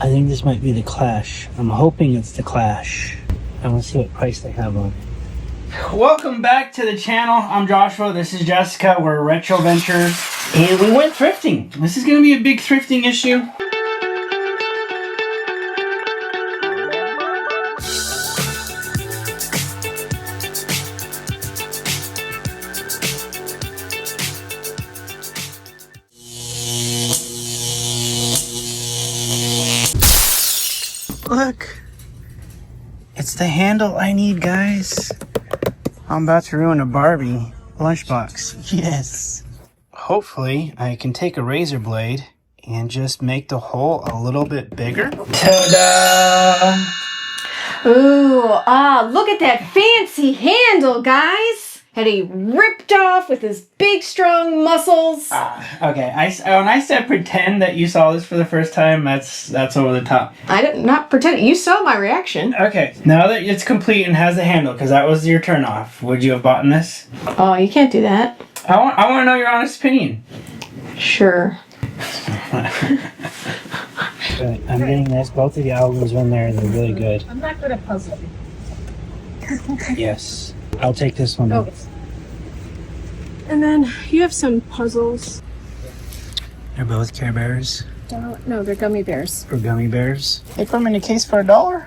I think this might be the Clash. I'm hoping it's the Clash. I want to see what price they have on it. Welcome back to the channel. I'm Joshua. This is Jessica. We're Retro Ventures. And we went thrifting. This is going to be a big thrifting issue. Look, it's the handle I need, guys. I'm about to ruin a Barbie lunchbox. Yes. Hopefully, I can take a razor blade and just make the hole a little bit bigger. Ta-da! Ooh, look at that fancy handle, guys. Had he ripped off with his big, strong muscles. Okay, when I said pretend that you saw this for the first time, that's over the top. I did not pretend. You saw my reaction. Okay, now that it's complete and has the handle, because that was your turn off, would you have bought this? Oh, you can't do that. I want to know your honest opinion. Sure. I'm getting this. Both of the albums are in there. They're really good. I'm not good at puzzling. Yes. I'll take this one. Oh. And then you have some puzzles. They're both Care Bears. No, they're gummy bears. Or gummy bears. They come in a case for $1.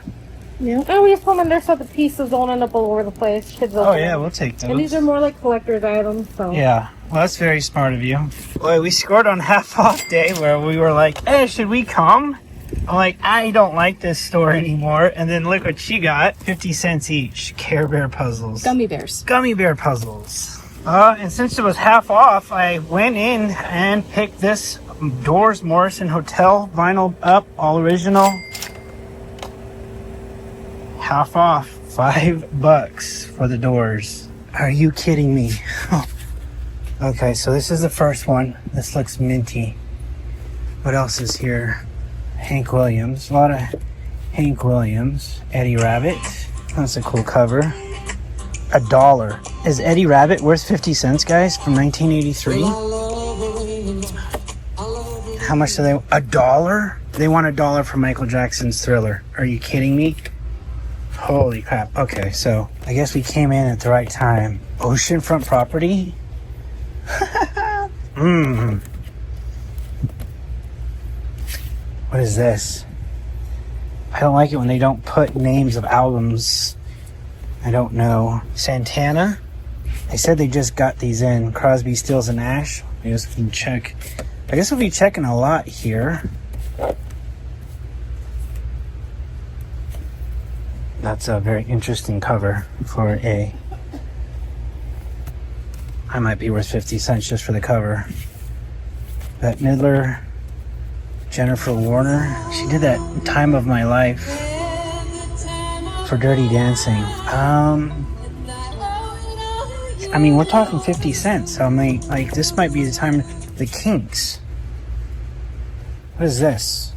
Yeah. Oh, we just put them in there so the pieces don't end up all over the place. Kids will Oh yeah, we'll take those. And these are more like collector's items, so. Yeah. Well, that's very smart of you. Boy, we scored on half off day where we were like, hey, should we come? I'm like, I don't like this store anymore. And then look what she got. 50 cents each. Care Bear puzzles. Gummy bears. Gummy bear puzzles. And since it was half off, I went in and picked this Doors Morrison Hotel vinyl up, all original. Half off. $5 for the Doors. Are you kidding me? Okay, so this is the first one. This looks minty. What else is here? Hank Williams. A lot of Hank Williams. Eddie Rabbit. That's a cool cover. $1. Is Eddie Rabbit worth 50 cents, guys? From 1983? How much do they... $1? They want $1 for Michael Jackson's Thriller. Are you kidding me? Holy crap. Okay, so I guess we came in at the right time. Oceanfront property? What is this? I don't like it when they don't put names of albums. I don't know. Santana? They said they just got these in. Crosby, Stills, and Nash. I guess we can check. I guess we'll be checking a lot here. That's a very interesting cover for a... I might be worth 50 cents just for the cover. Bette Midler, Jennifer Warner. She did that Time of My Life for Dirty Dancing. I mean, we're talking 50 cents. So I mean, like, this might be the time. The Kinks. What is this?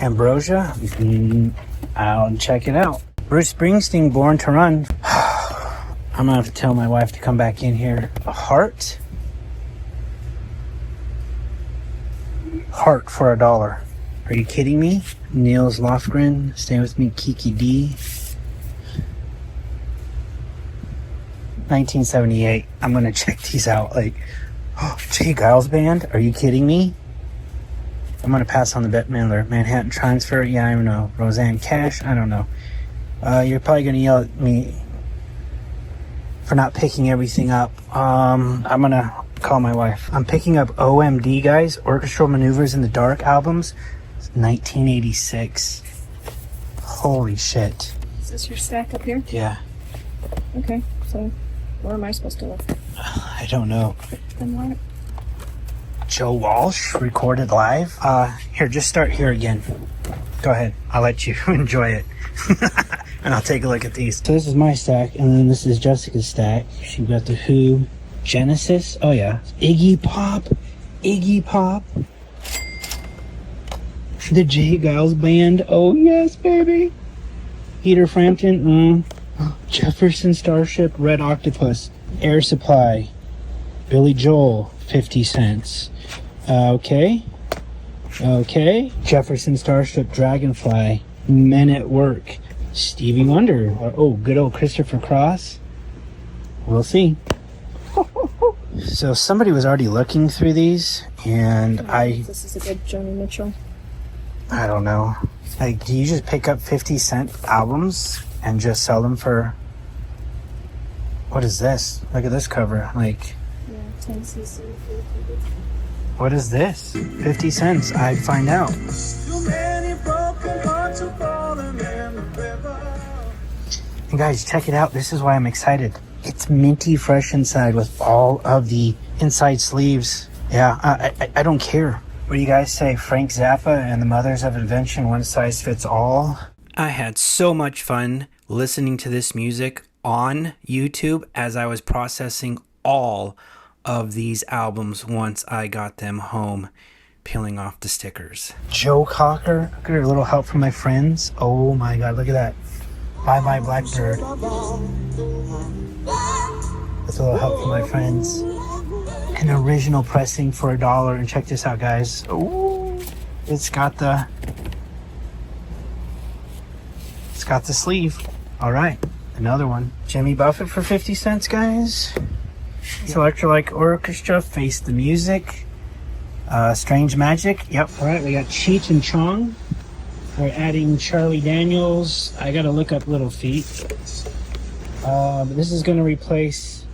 Ambrosia? I'll check it out. Bruce Springsteen, Born to Run. I'm gonna have to tell my wife to come back in here. A heart? Heart for $1. Are you kidding me? Niels Lofgren, Stay With Me, Kiki D. 1978. I'm gonna check these out. Like, oh, J. Giles Band? Are you kidding me? I'm gonna pass on the Bette Midler. Manhattan Transfer? Yeah, I don't know. Roseanne Cash? I don't know. You're probably gonna yell at me for not picking everything up. I'm gonna call my wife. I'm picking up OMD, guys. Orchestral Maneuvers in the Dark albums. It's 1986. Holy shit. Is this your stack up here? Yeah. Okay, so where am I supposed to look? I don't know. Then why? Joe Walsh, recorded live. Here, just start here again. Go ahead. I'll let you enjoy it. And I'll take a look at these. So this is my stack, and then this is Jessica's stack. She got the Who, Genesis. Oh yeah, Iggy Pop, the J. Giles Band. Oh yes, baby. Peter Frampton. Jefferson Starship, Red Octopus, Air Supply, Billy Joel, 50 cents. Okay. Okay. Jefferson Starship Dragonfly. Men at Work. Stevie Wonder. Oh, good old Christopher Cross. We'll see. So somebody was already looking through these, and This is a good Joni Mitchell. I don't know. Like, do you just pick up 50-cent albums and just sell them for... What is this? Look at this cover. Like... Yeah, 10cc. What is this? 50 cents. I'd find out. And guys, check it out. This is why I'm excited. It's minty fresh inside with all of the inside sleeves. Yeah, I don't care. What do you guys say? Frank Zappa and the Mothers of Invention, one size fits all? I had so much fun listening to this music on YouTube as I was processing all of these albums once I got them home, peeling off the stickers. Joe Cocker, I got a little help from my friends. Oh my God, look at that. Bye Bye Blackbird. That's a little help from my friends. An original pressing for $1. And check this out, guys. Oh, it's got the sleeve. All right, another one. Jimmy Buffett for 50 cents, guys. Electric Orchestra, Face the Music. Strange Magic. Yep. All right, we got Cheech and Chong. We're adding Charlie Daniels. I gotta look up Little Feat. But this is gonna replace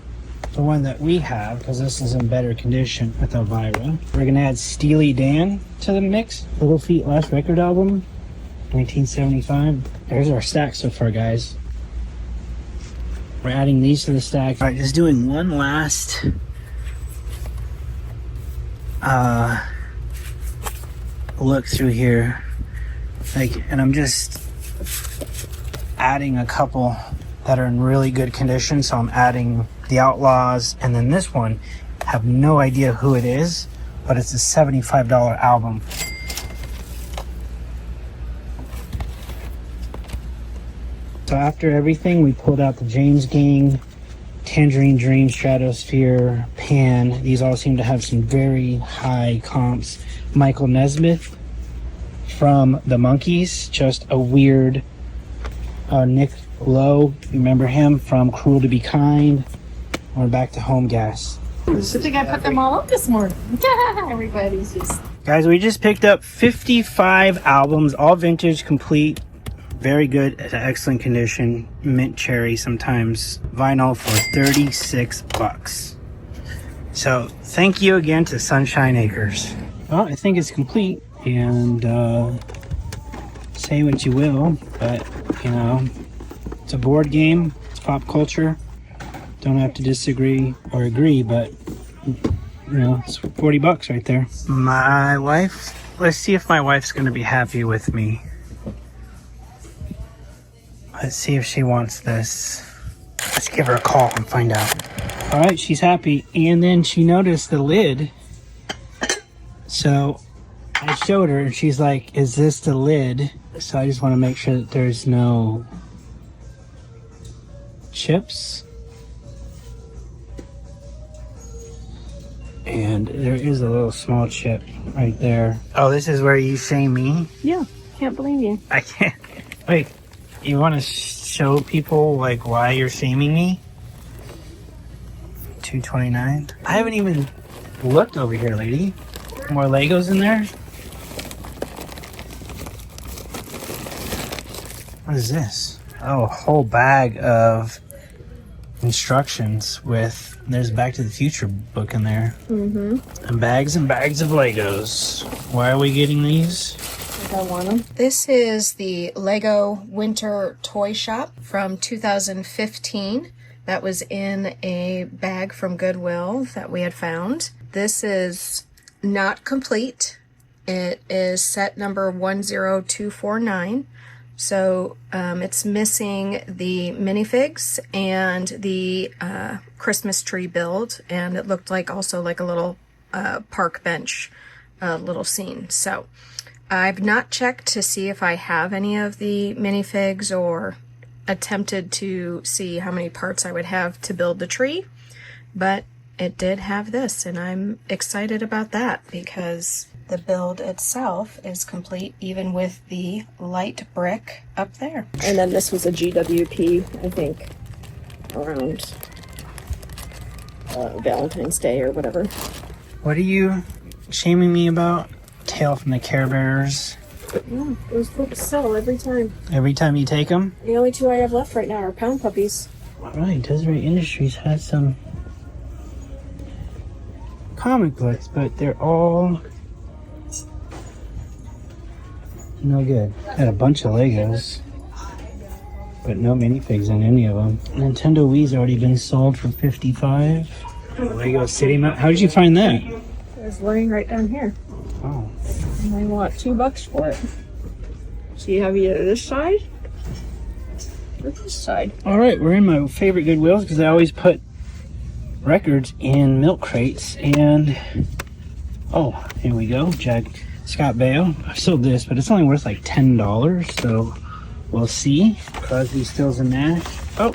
the one that we have because this is in better condition with Elvira. We're gonna add Steely Dan to the mix. Little Feat last record album, 1975. There's our stack so far, guys. We're adding these to the stack. All right, just doing one last look through here. And I'm just adding a couple that are in really good condition. So I'm adding the Outlaws, and then this one, have no idea who it is, but it's a $75 album. So after everything, we pulled out the James Gang, Tangerine Dream, Stratosphere, Pan. These all seem to have some very high comps. Michael Nesmith from the Monkees, just a weird. Nick Lowe, remember him from Cruel to Be Kind. We're back to Home Gas. I think I put them all up this morning. Everybody's just... Guys, we just picked up 55 albums, all vintage, complete. Very good, excellent condition, mint cherry sometimes, vinyl for $36. So thank you again to Sunshine Acres. Well, I think it's complete, and say what you will, but you know, it's a board game, it's pop culture. Don't have to disagree or agree, but you know, it's $40 right there. My wife, let's see if my wife's gonna be happy with me. Let's see if she wants this. Let's give her a call and find out. All right, she's happy. And then she noticed the lid. So I showed her and she's like, is this the lid? So I just want to make sure that there's no chips. And there is a little small chip right there. Oh, this is where you shame me? Yeah, can't believe you. I can't. Wait. You want to show people like why you're shaming me? $2.29. I haven't even looked over here, lady. More Legos in there. What is this? Oh, a whole bag of instructions with. There's a Back to the Future book in there. Mm-hmm. And bags of Legos. Why are we getting these? I want them. This is the Lego Winter Toy Shop from 2015. That was in a bag from Goodwill that we had found. This is not complete. It is set number 10249. So it's missing the minifigs and the Christmas tree build. And it looked like also like a little park bench little scene. So I've not checked to see if I have any of the minifigs or attempted to see how many parts I would have to build the tree, but it did have this, and I'm excited about that because The build itself is complete, even with the light brick up there. And then this was a GWP, I think, around Valentine's Day or whatever. What are you shaming me about? Tail from the Care Bears. Yeah, those books sell every time. Every time you take them? The only two I have left right now are Pound Puppies. Alright, Desiree Industries has some comic books, but they're all no good. Got a bunch of Legos, but no minifigs in any of them. Nintendo Wii's already been sold for $55. Lego City Map. How did you find that? It was laying right down here. Oh. And I want $2 for it. So you have either this side or this side. Alright, we're in my favorite Goodwills because I always put records in milk crates. And oh, here we go. Scott Baio. I sold this, but it's only worth like $10, so we'll see. Crosby, Stills, and Nash. Oh,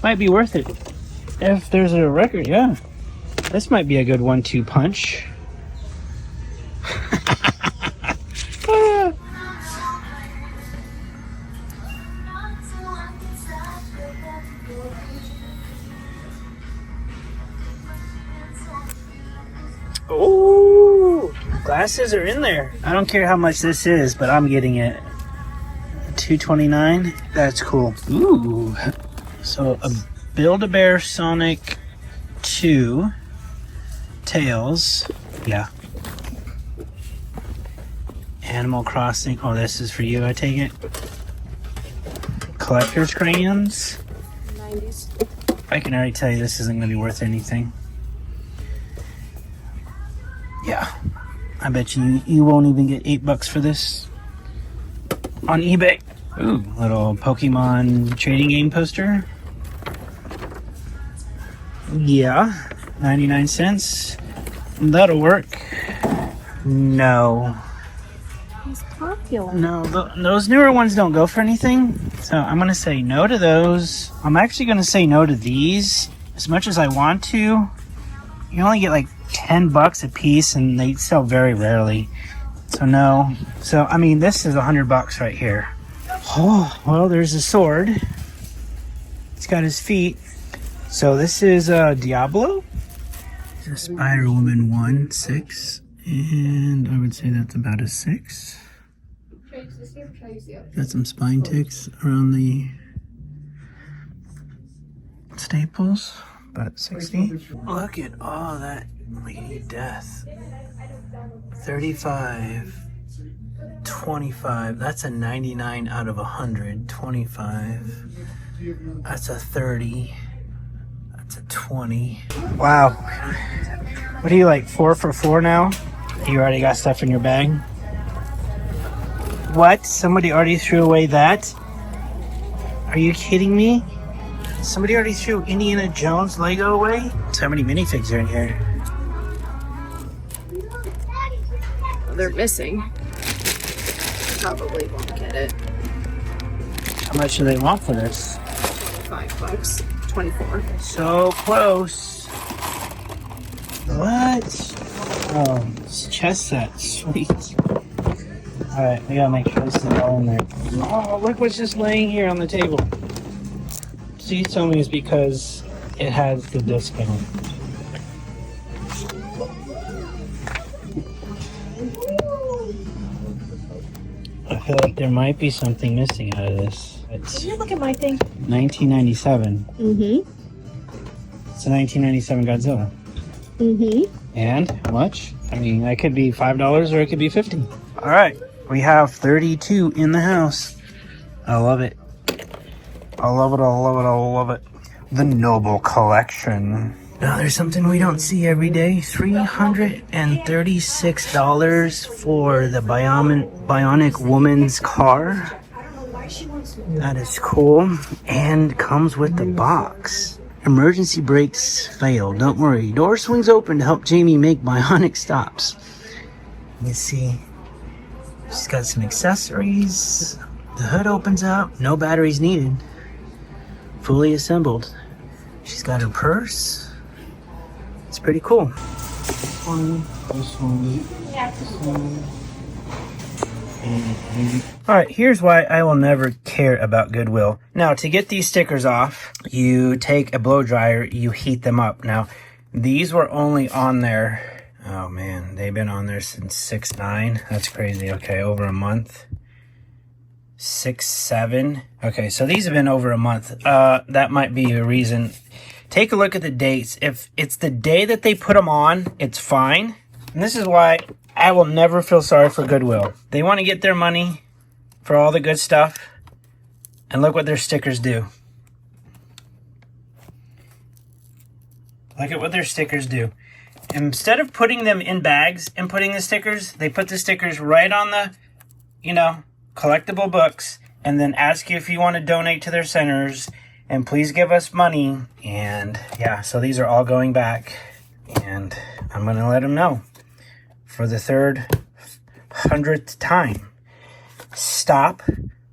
might be worth it if there's a record. Yeah, this might be a good 1-2 punch. Oh, glasses are in there. I don't care how much this is, but I'm getting it. $229. That's cool. Ooh, so a Build-A-Bear Sonic 2 Tails. Yeah. Animal Crossing. Oh, this is for you, I take it. Collector's crayons. 90s. I can already tell you this isn't going to be worth anything. Yeah, I bet you won't even get $8 for this on eBay. Ooh, little Pokemon trading game poster. Yeah, 99 cents. That'll work. No. He's popular. No, those newer ones don't go for anything. So I'm going to say no to those. I'm actually going to say no to these. As much as I want to, you only get like $10 a piece and they sell very rarely. So no. So, I mean, this is $100 right here. Oh, well, there's a sword. It's got his feet. So this is Diablo. It's a Spider-Woman 1/6. And I would say that's about a 6. Got some spine ticks around the staples. About 60. Look at all that Lady Death. 35. 25. That's a 99 out of 100. 25. That's a 30. That's a 20. Wow. What are you, like 4 for 4 now? You already got stuff in your bag? What? Somebody already threw away that? Are you kidding me? Somebody already threw Indiana Jones Lego away? So many minifigs are in here. They're missing. Probably won't get it. How much do they want for this? $5. 24. So close. What? Oh, it's chess set. Sweet. Alright, we gotta make sure this is all in there. Oh, look what's just laying here on the table. So you told me it's because it has the discount. I feel like there might be something missing out of this. It's Did you look at my thing? 1997. Mm-hmm. It's a 1997 Godzilla. Mm-hmm. And how much? I mean, that could be $5 or it could be $50. All right, we have 32 in the house. I love it. I love it, I love it, I love it. The Noble Collection. Now there's something we don't see every day. $336 for the Bionic Woman's car. That is cool. And comes with the box. Emergency brakes fail. Don't worry. Door swings open to help Jamie make bionic stops. You see, she's got some accessories. The hood opens up. No batteries needed. Fully assembled. She's got her purse. It's pretty cool. one, this one, this one. All right, here's why I will never care about Goodwill. Now, to get these stickers off, you take a blow dryer, you heat them up. Now, these were only on there. Oh man, they've been on there since 6/9. That's crazy. Okay, over a month. 6/7. Okay, so these have been over a month. That might be a reason. Take a look at the dates. If it's the day that they put them on, it's fine. And this is why I will never feel sorry for Goodwill. They want to get their money for all the good stuff. And look what their stickers do. Look at what their stickers do. Instead of putting them in bags and putting the stickers, they put the stickers right on the, collectible books, and then ask you if you want to donate to their centers, and please give us money. And yeah, so these are all going back, and I'm going to let them know for the 100th time. Stop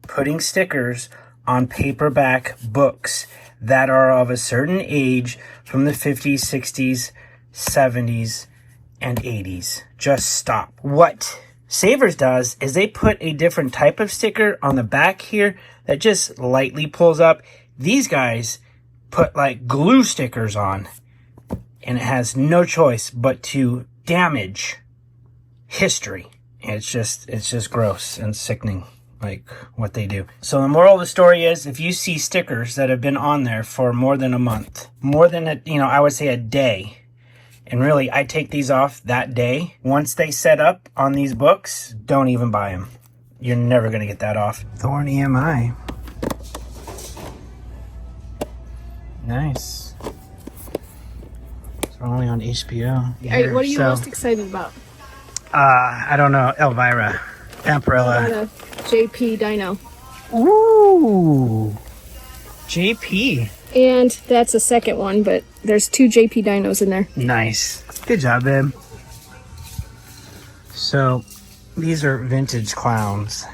putting stickers on paperback books that are of a certain age from the 50s, 60s, 70s, and 80s. Just stop. What Savers does is they put a different type of sticker on the back here that just lightly pulls up. These guys put like glue stickers on, and it has no choice but to damage history. It's just gross and sickening, like what they do. So the moral of the story is, if you see stickers that have been on there for more than a month, more than I would say a day, and really I take these off that day, once they set up on these books, don't even buy them. You're never going to get that off. Thorn EMI. Nice. It's only on HBO. Hey, what are you most excited about? I don't know. Elvira. Vampirella. Got a JP Dino. Ooh. JP. And that's a second one, but there's 2 JP Dinos in there. Nice. Good job, babe. So, these are vintage clowns.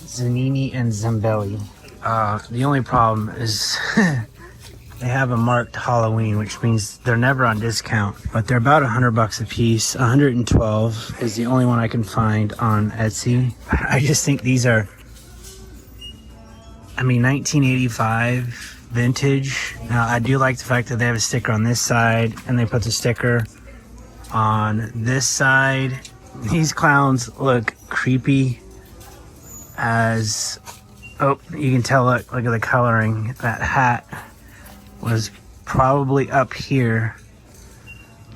Zanini and Zambelli. The only problem is they have a marked Halloween, which means they're never on discount, but they're about $100 a piece. 112 is the only one I can find on Etsy. I just think these are, 1985 vintage. Now, I do like the fact that they have a sticker on this side, and they put the sticker on this side. These clowns look creepy as... Oh, you can tell, look at the coloring. That hat was probably up here.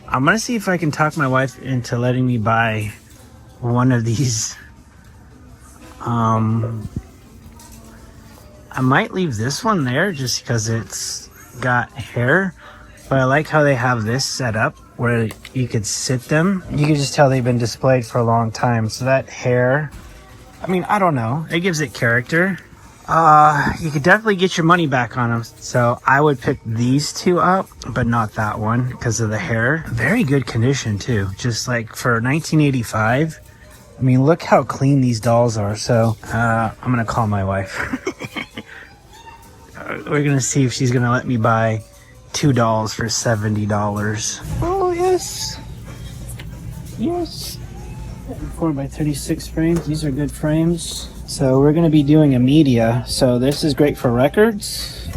I'm going to see if I can talk my wife into letting me buy one of these. I might leave this one there just because it's got hair. But I like how they have this set up where you could sit them. You can just tell they've been displayed for a long time. So that hair, I don't know. It gives it character. You could definitely get your money back on them. So I would pick these 2 up, but not that one because of the hair. Very good condition too. Just like for 1985. Look how clean these dolls are. So I'm gonna call my wife. We're gonna see if she's gonna let me buy 2 dolls for $70. Oh yes, yes. 4x36 frames. These are good frames. So we're going to be doing a media. So this is great for records.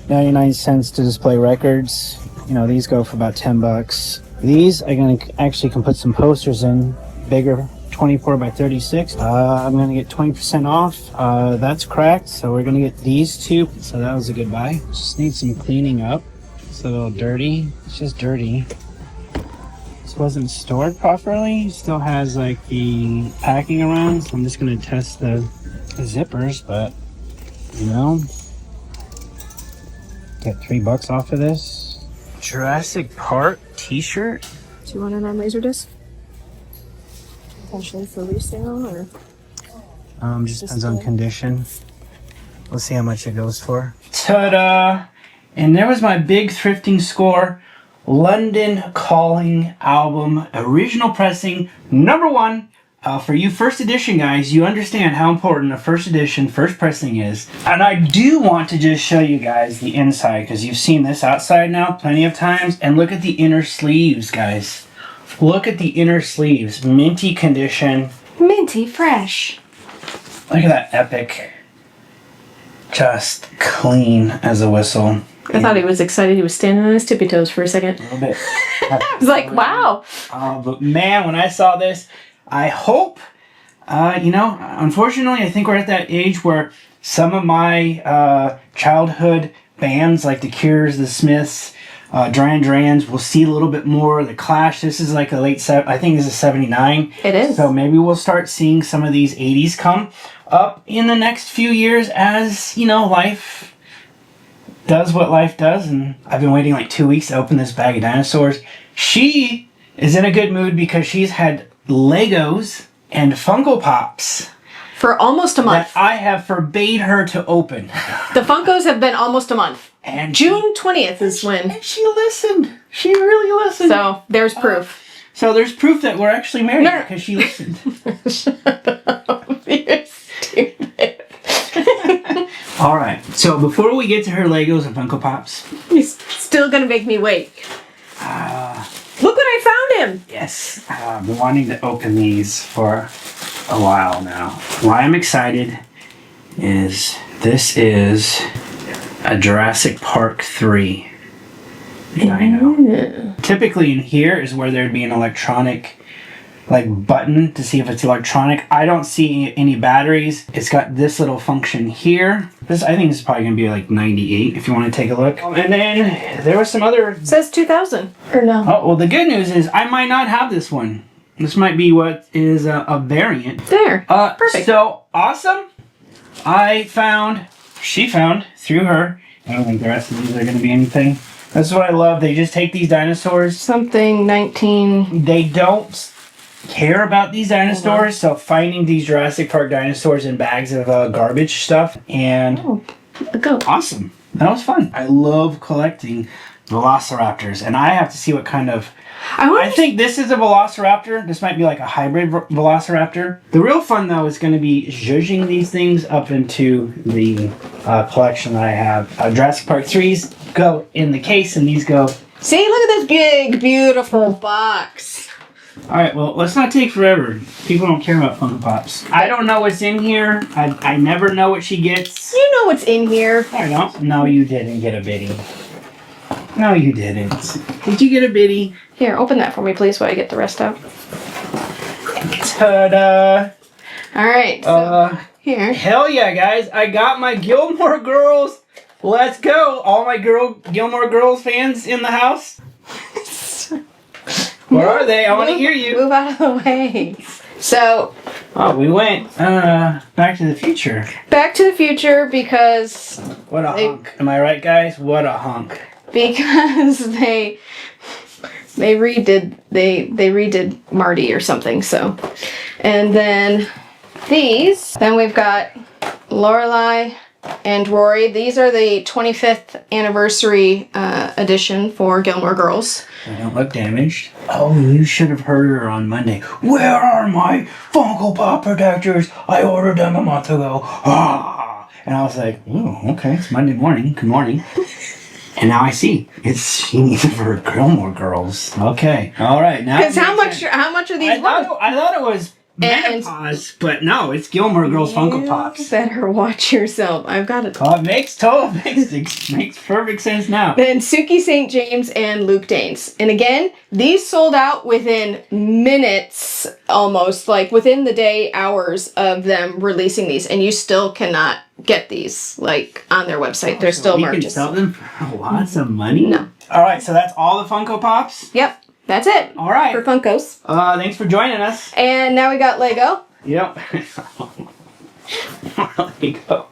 99 cents to display records. These go for about $10. These I'm going to actually can put some posters in, bigger, 24x36. I'm going to get 20% off. That's cracked. So we're going to get these 2. So that was a good buy. Just need some cleaning up. It's a little dirty. It's just dirty. Wasn't stored properly. Still has like the packing around, so I'm just gonna test the zippers, but get $3 off of this. Jurassic Park t-shirt. 200 on Laserdisc. Potentially for resale or just depends on condition. We'll see how much it goes for. Ta-da! And there was my big thrifting score. London Calling album, original pressing, #1. For you first edition guys, you understand how important a first edition, first pressing is. And I do want to just show you guys the inside, because you've seen this outside now plenty of times. And look at the inner sleeves, guys. Look at the inner sleeves. Minty condition. Minty fresh. Look at that epic. Just clean as a whistle. I thought he was excited. He was standing on his tippy toes for a second. A little bit. I was like, wow. But man, when I saw this, I hope, unfortunately, I think we're at that age where some of my childhood bands, like the Cures, the Smiths, Duran Durans, will see a little bit more. The Clash, this is like a I think this is 79. It is. So maybe we'll start seeing some of these 80s come up in the next few years as, life does what life does. And I've been waiting like 2 weeks to open this bag of dinosaurs. She is in a good mood because she's had Legos and Funko Pops For almost a month. that I have forbade her to open. The Funkos have been almost a month. And June 20th is when. And she listened. She really listened. So there's proof. So there's proof that we're actually married No. because she listened. You're stupid. All right. So before we get to her Legos and Funko Pops, He's still gonna make me wait. Look what I found him! yes, I've been wanting to open these for a while now. Why I'm excited is this is a Jurassic Park 3 dino. Typically in here is where there'd be an electronic button to see if it's electronic. I don't see any batteries. It's got this little function here. I think this is probably gonna be like 98 if you want to take a look. And then there was some other. It says 2000. Or no. Oh, well, the good news is I might not have this one. This might be what is a variant. There. Perfect. So awesome. She found through her. I don't think the rest of these are going to be anything. That's what I love. They just take these dinosaurs. Something 19. They don't care about these dinosaurs. So finding these Jurassic Park dinosaurs in bags of garbage stuff. And A goat. awesome. That was fun. I love collecting velociraptors. And I have to see what kind of... I think this is a velociraptor. This might be like a hybrid velociraptor. The real fun, though, is going to be zhuzhing these things up into the collection that I have. Jurassic Park 3s go in the case, and these go... See, look at this big, beautiful box. All right, well, let's not take forever. People don't care about Funko Pops. I don't know what's in here. I never know what she gets. You know what's in here. I don't. No, you didn't get a biddy. No, you didn't. Did you get a biddy? Here, open that for me, please, while I get the rest out. Ta-da! All right. So here. Hell yeah, guys. I got my Gilmore Girls. Let's go. All my Gilmore Girls fans in the house. Where are they? I want to hear you. Move out of the way. So. Oh, we went Back to the Future. Back to the Future because. What a hunk. Am I right, guys? What a hunk. Because they redid Marty or something. So, and then these. Then we've got Lorelai and Rory. These are the 25th anniversary edition for Gilmore Girls. They don't look damaged. Oh, you should have heard her on Monday. Where are my Funko Pop protectors? I ordered them a month ago. Ah! And I was like, oh, okay, it's Monday morning. Good morning. And now I see she needs it for her Gilmore Girls. Okay, all right. Now Because how much are these worth? I thought it was menopause, but no, it's Gilmore Girls Funko Pops. You better watch yourself. I've got it. Oh, it makes perfect sense now. Then Suki St. James and Luke Danes. And again, these sold out within minutes, almost, like within the day, hours of them releasing these. And you still cannot get these, like, on their website. They're still You can merged. sell them for lots of money? No. All right, so that's all the Funko Pops? Yep. That's it. All right. For Funkos. Thanks for joining us. And now we got Lego. Yep. Lego.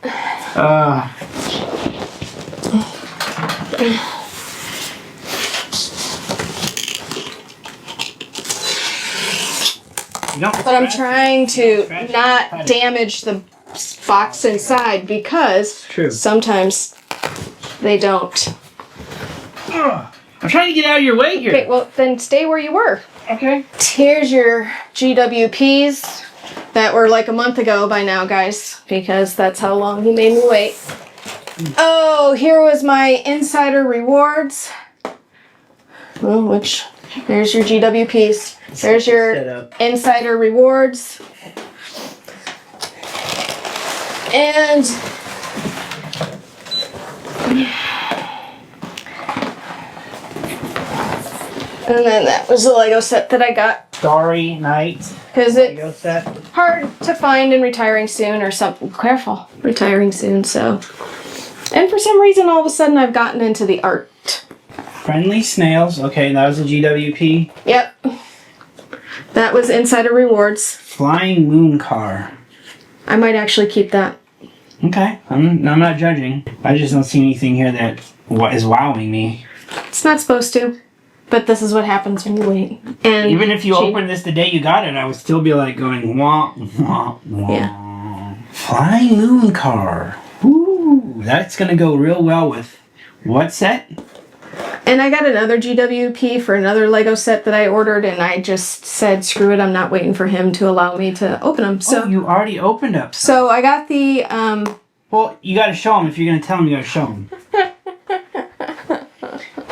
But I'm trying to not damage the box inside because sometimes they don't. I'm trying to get out of your way here. Okay, well then stay where you were. Okay. Here's your GWPs that were like a month ago by now, guys, because that's how long he made me wait. Oh, here was my insider rewards. Well, which, there's your GWPs. There's your insider rewards. And then that was the Lego set that I got. Starry Night. Because Lego it's set. hard to find and retiring soon or something. Careful. Retiring soon, so. And for some reason, all of a sudden, I've gotten into the art. Friendly Snails. Okay, that was a GWP. Yep. That was Insider Rewards. Flying Moon Car. I might actually keep that. Okay, I'm not judging. I just don't see anything here that is wowing me. It's not supposed to. But this is what happens when you wait. And even if you opened this the day you got it, I would still be like going, wah, wah, wah. Yeah. Flying Moon Car. Ooh, that's going to go real well with what set? And I got another GWP for another Lego set that I ordered, and I just said, screw it, I'm not waiting for him to allow me to open them. So you already opened up some. So I got the... Well, you got to show them. If you're going to tell them, you got to show them.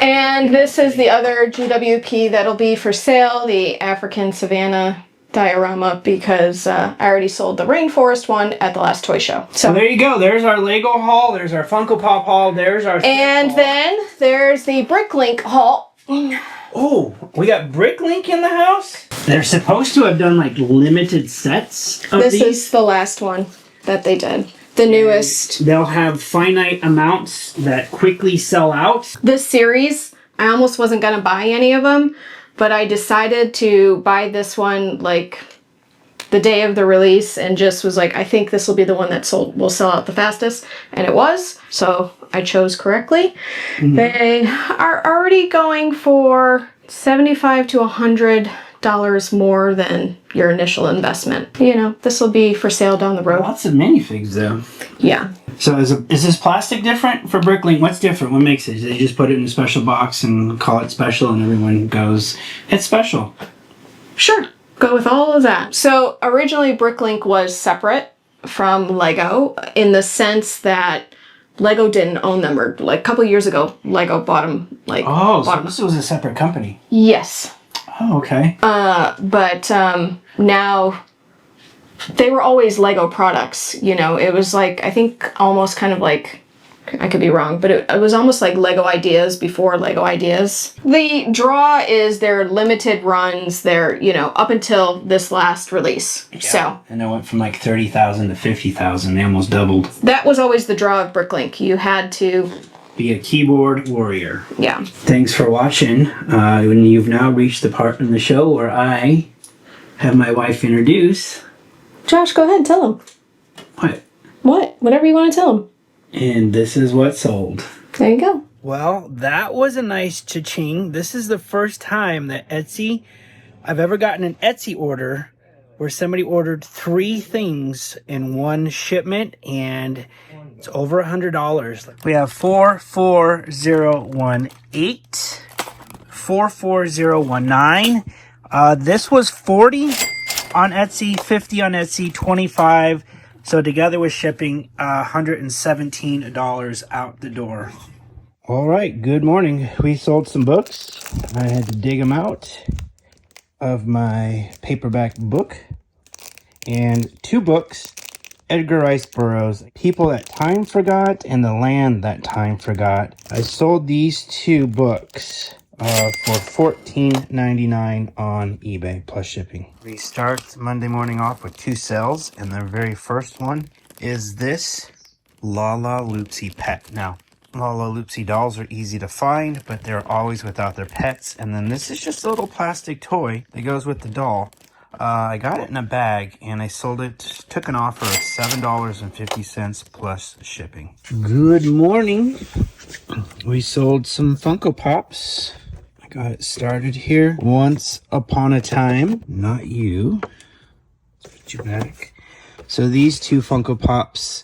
And this is the other GWP that'll be for sale, the African Savannah diorama, because I already sold the rainforest one at the last toy show. So there you go. There's our Lego haul. There's our Funko Pop haul. There's our... And then there's the BrickLink haul. Oh, we got BrickLink in the house? They're supposed to have done like limited sets of This these. is the last one that they did. The newest. They'll have finite amounts that quickly sell out. This series, I almost wasn't going to buy any of them, but I decided to buy this one like the day of the release and just was like, I think this will be the one that will sell out the fastest. And it was, so I chose correctly. Mm-hmm. They are already going for $75 to $100 more than your initial investment. You know, this will be for sale down the road. Lots of minifigs though. Yeah. So is this plastic different for BrickLink? What's different? What makes it? They just put it in a special box and call it special and everyone goes, it's special. Sure. Go with all of that. So originally BrickLink was separate from Lego in the sense that Lego didn't own them, or like a couple years ago, Lego bought them. So this was a separate company. Yes. Oh, okay. But now they were always Lego products. You know, it was like, I think almost kind of like, I could be wrong, but it was almost like Lego Ideas before Lego Ideas. The draw is their limited runs, their, you know, up until this last release. Yeah. So. And it went from like 30,000 to 50,000. They almost doubled. That was always the draw of BrickLink. You had to be a keyboard warrior. Yeah. Thanks for watching. You've now reached the part in the show where I have my wife introduce. Josh, go ahead, tell him. What? What? Whatever you want to tell him. And this is what sold. There you go. Well, that was a nice cha-ching. This is the first time that I've ever gotten an Etsy order where somebody ordered 3 things in one shipment, and it's over $100. We have 44018, 44019. This was 40 on Etsy, 50 on Etsy, 25. So together with shipping, $117 out the door. All right, good morning. We sold some books. I had to dig them out of my paperback book. And 2 books, Edgar Rice Burroughs, People That Time Forgot and The Land That Time Forgot. I sold these 2 books for $14.99 on eBay plus shipping. We start Monday morning off with 2 sales, and the very first one is this Lala Loopsy pet. Now, Lala Loopsy dolls are easy to find, but they're always without their pets. And then this is just a little plastic toy that goes with the doll. I got it in a bag, and I sold it, took an offer of $7.50 plus shipping. Good morning. We sold some Funko Pops. I got it started here. Once Upon a Time, Not You. Let's put you back. So these 2 Funko Pops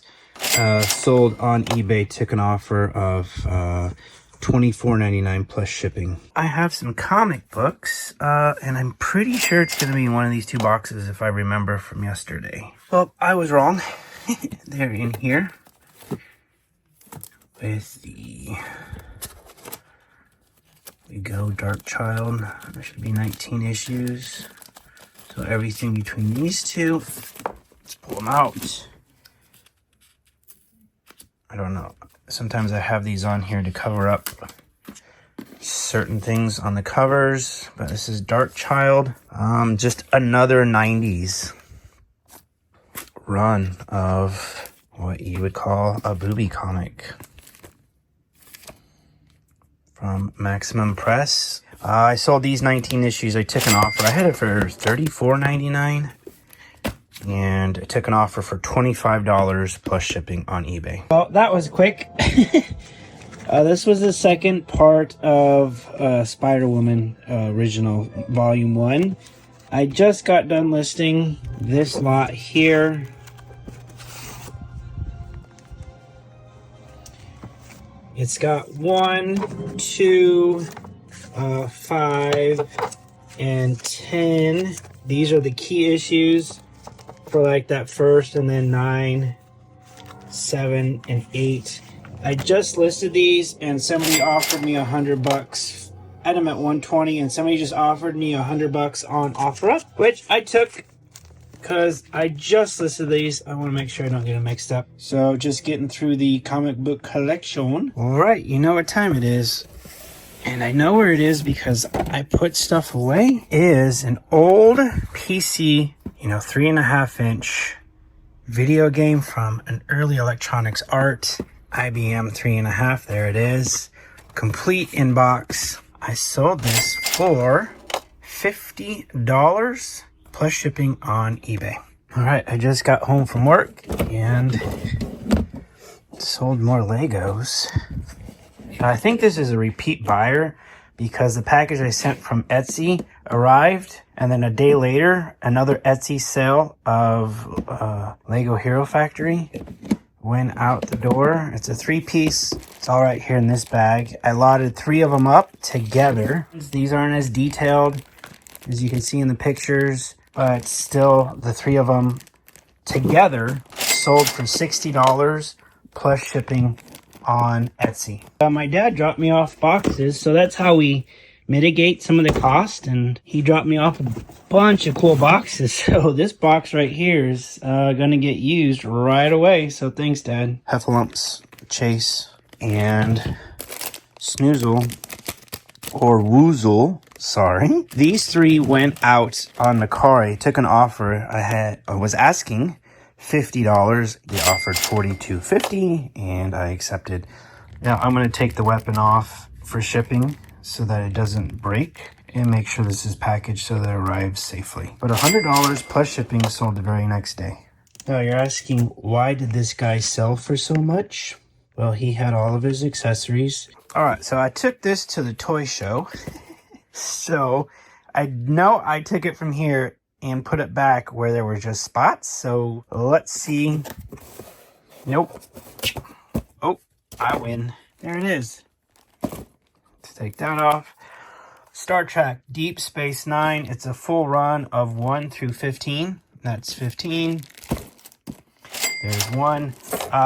sold on eBay, took an offer of $24.99 plus shipping. I have some comic books, and I'm pretty sure it's going to be in one of these two boxes if I remember from yesterday. Well, I was wrong. They're in here with the... We go Dark Child. There should be 19 issues. So everything between these two. Let's pull them out. I don't know. Sometimes I have these on here to cover up certain things on the covers. But this is Dark Child. Just another 90s run of what you would call a booby comic. From Maximum Press. I sold these 19 issues. I took an offer. I had it for $34.99. And I took an offer for $25 plus shipping on eBay. Well, that was quick. This was the second part of Spider-Woman original volume 1. I just got done listing this lot here. It's got 1, 2, 5, and 10. These are the key issues for like that first, and then 9, 7, and 8. I just listed these, and somebody offered me $100. I had them at 120, and somebody just offered me $100 on OfferUp, which I took because I just listed these. I want to make sure I don't get them mixed up. So just getting through the comic book collection. All right, you know what time it is. And I know where it is because I put stuff away. It is an old PC, 3.5-inch video game from an early Electronics Art. IBM 3.5, there it is. Complete inbox. I sold this for $50 plus shipping on eBay. All right, I just got home from work and sold more Legos. I think this is a repeat buyer because the package I sent from Etsy arrived, and then a day later, another Etsy sale of Lego Hero Factory went out the door. It's a 3-piece. It's all right here in this bag. I lotted 3 of them up together. These aren't as detailed as you can see in the pictures, but still the 3 of them together sold for $60 plus shipping on Etsy. My dad dropped me off boxes, so that's how we mitigate some of the cost, and he dropped me off a bunch of cool boxes. So this box right here is gonna get used right away, so thanks, Dad. Heffalumps, Chase, and Snoozle, or Woozle, sorry. These 3 went out on Mercari. Took an offer. I was asking $50. They offered $42.50, and I accepted. Now I'm going to take the weapon off for shipping so that it doesn't break, and make sure this is packaged so that it arrives safely. But $100 plus shipping sold the very next day. Now you're asking, why did this guy sell for so much? Well, he had all of his accessories. All right, so I took this to the toy show. So I know I took it from here and put it back where there were just spots. So let's see. Nope. Oh, I win. There it is. Let's take that off. Star Trek Deep Space Nine. It's a full run of 1 through 15. That's 15. There's 1.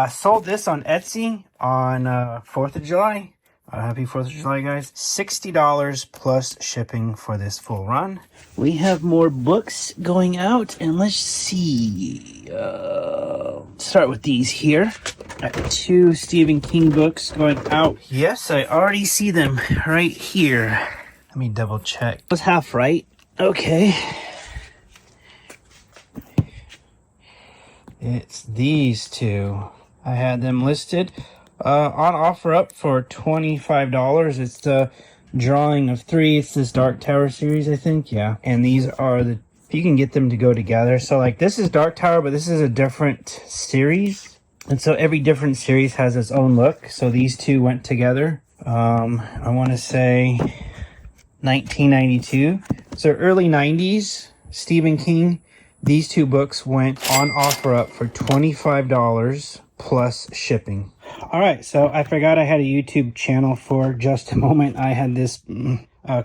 Sold this on Etsy on 4th of July. Happy 4th of July, guys. $60 plus shipping for this full run. We have more books going out, and let's see. Start with these here. I have 2 Stephen King books going out. Yes, I already see them right here. Let me double check. I was half right. Okay. It's these 2. I had them listed on OfferUp for $25. It's the drawing of 3. It's this Dark Tower series, I think. Yeah. And these are the... You can get them to go together. So, like, this is Dark Tower, but this is a different series. And so every different series has its own look. So these 2 went together. I want to say 1992. So early 90s, Stephen King. These 2 books went on OfferUp for $25 plus shipping. All right, so I forgot I had a YouTube channel for just a moment. I had this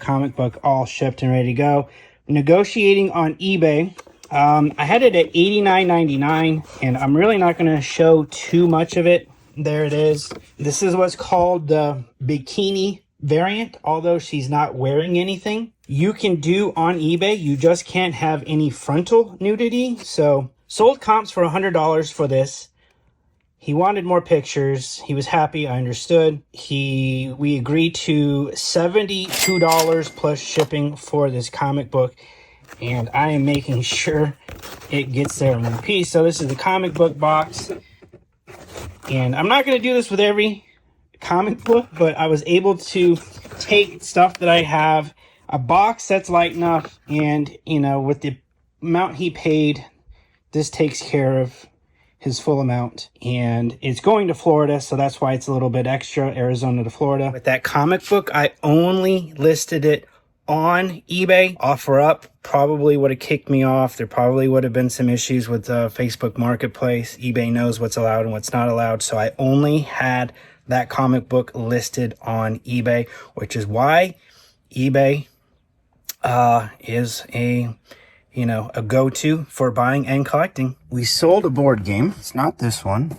comic book all shipped and ready to go. Negotiating on eBay. I had it at $89.99, and I'm really not going to show too much of it. There it is. This is what's called the bikini variant, although she's not wearing anything. You can do on eBay, you just can't have any frontal nudity. So sold comps for $100 for this. He wanted more pictures. He was happy. I understood. We agreed to $72 plus shipping for this comic book, and I am making sure it gets there in one piece. So this is the comic book box, and I'm not going to do this with every comic book, but I was able to take stuff that I have, a box that's light enough, and you know, with the amount he paid, this takes care of his full amount, and it's going to Florida, so that's why it's a little bit extra, Arizona to Florida. With that comic book, I only listed it on eBay. Offer up probably would have kicked me off. There probably would have been some issues with Facebook Marketplace. eBay knows what's allowed and what's not allowed, so I only had that comic book listed on eBay, which is why eBay is a go-to for buying and collecting. We sold a board game. It's not this one,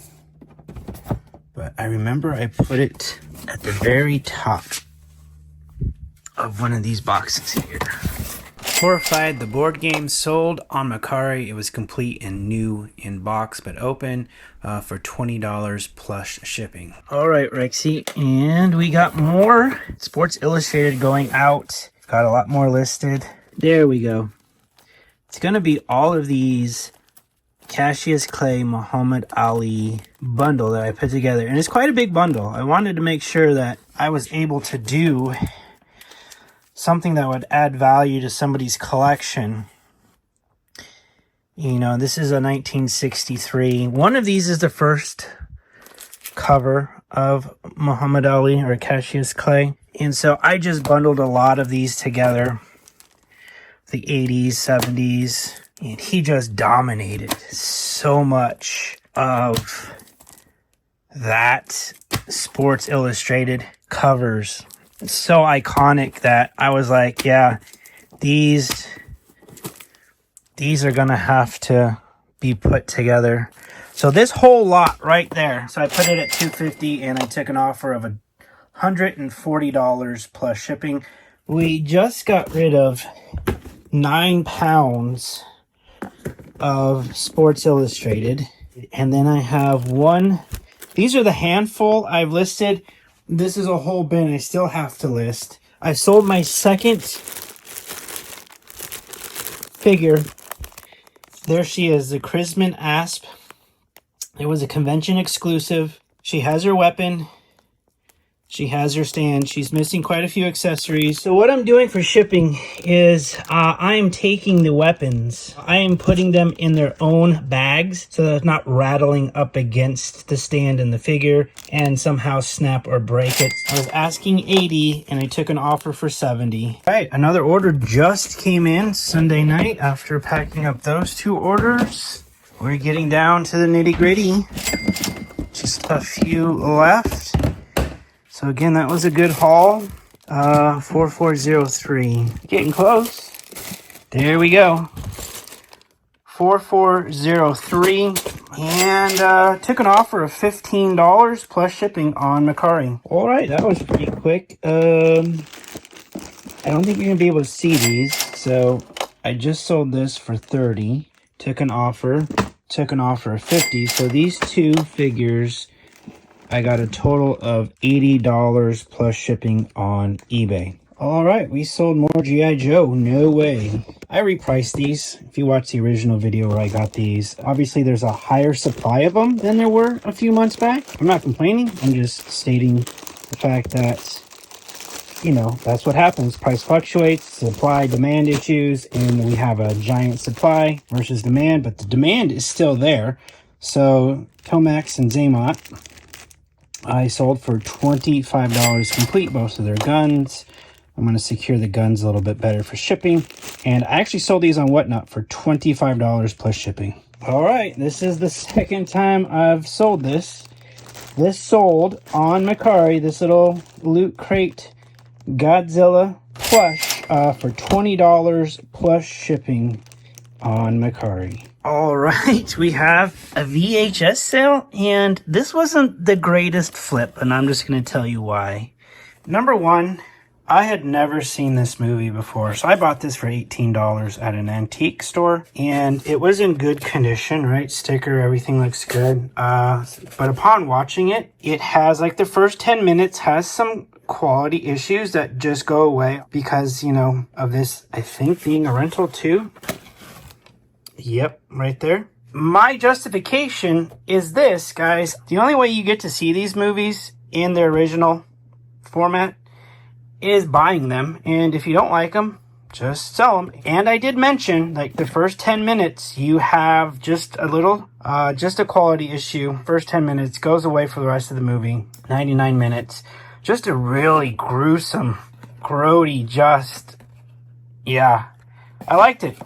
but I remember I put it at the very top of one of these boxes here. Horrified, the board game sold on Mercari. It was complete and new in box, but open for $20 plus shipping. All right, Rexy, and we got more Sports Illustrated going out. Got a lot more listed. There we go. It's going to be all of these Cassius Clay Muhammad Ali bundle that I put together. And it's quite a big bundle. I wanted to make sure that I was able to do something that would add value to somebody's collection. You know, this is a 1963. One of these is the first cover of Muhammad Ali or Cassius Clay. And so I just bundled a lot of these together. The 80s, 70s, and he just dominated so much of that Sports Illustrated covers. It's so iconic that I was like, yeah, these are gonna have to be put together. So this whole lot right there, so I put it at $250 and I took an offer of $140 plus shipping. We just got rid of 9 pounds of Sports Illustrated, and then I have one. These are the handful I've listed. This is a whole bin I still have to list. I sold my second figure. There she is, the Chrisman Asp. It was a convention exclusive. She has her weapon. She has her stand. She's missing quite a few accessories. So what I'm doing for shipping is I am taking the weapons. I am putting them in their own bags so that it's not rattling up against the stand and the figure and somehow snap or break it. I was asking $80 and I took an offer for $70. All right, another order just came in Sunday night after packing up those 2 orders. We're getting down to the nitty-gritty. Just a few left. So again, that was a good haul. 4403. Getting close. There we go. 4403. And took an offer of $15 plus shipping on Mercari. All right, that was pretty quick. I don't think you're going to be able to see these. So I just sold this for $30. Took an offer of $50. So these 2 figures, I got a total of $80 plus shipping on eBay. All right, we sold more G.I. Joe. No way. I repriced these. If you watch the original video where I got these, obviously there's a higher supply of them than there were a few months back. I'm not complaining. I'm just stating the fact that, you know, that's what happens. Price fluctuates, supply, demand issues, and we have a giant supply versus demand, but the demand is still there. So Tomax and Zaymot, I sold for $25 complete, both of their guns. I'm going to secure the guns a little bit better for shipping. And I actually sold these on Whatnot for $25 plus shipping. All right, this is the second time I've sold this. This sold on Mercari, this little Loot Crate Godzilla plush for $20 plus shipping on Mercari. All right, we have a VHS sale, and this wasn't the greatest flip, and I'm just going to tell you why. Number one, I had never seen this movie before, so I bought this for $18 at an antique store, and it was in good condition, right? Sticker, everything looks good. But upon watching it, it has, like, the first 10 minutes has some quality issues that just go away because, you know, of this, I think, being a rental too. Yep, right there. My justification is this, guys. The only way you get to see these movies in their original format is buying them. And if you don't like them, just sell them. And I did mention, like, the first 10 minutes, you have just a little, just a quality issue. First 10 minutes goes away for the rest of the movie. 99 minutes. Just a really gruesome, grody, just, yeah. I liked it.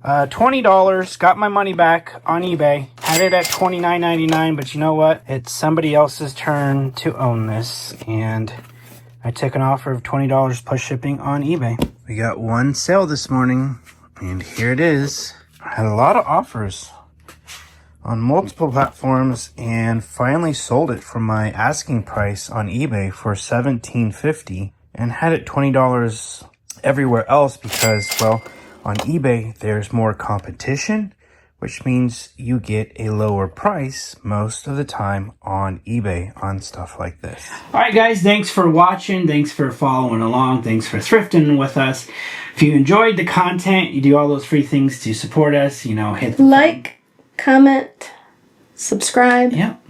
$20, got my money back on eBay. Had it at $29.99, but you know what? It's somebody else's turn to own this, and I took an offer of $20 plus shipping on eBay. We got one sale this morning, and here it is. I had a lot of offers on multiple platforms, and finally sold it for my asking price on eBay for $17.50, and had it $20 everywhere else because, well, on eBay, there's more competition, which means you get a lower price most of the time on eBay on stuff like this. All right, guys, thanks for watching. Thanks for following along. Thanks for thrifting with us. If you enjoyed the content, you do all those free things to support us. You know, hit the Like, comment, subscribe. Yep.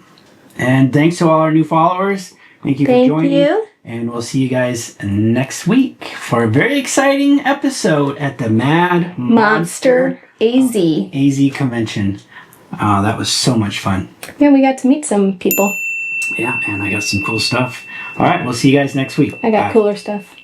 And thanks to all our new followers. Thank you for joining. Thank you. And we'll see you guys next week for a very exciting episode at the Mad Monster AZ convention. That was so much fun. Yeah, we got to meet some people. Yeah, and I got some cool stuff. All right, we'll see you guys next week. I got Bye. cooler stuff.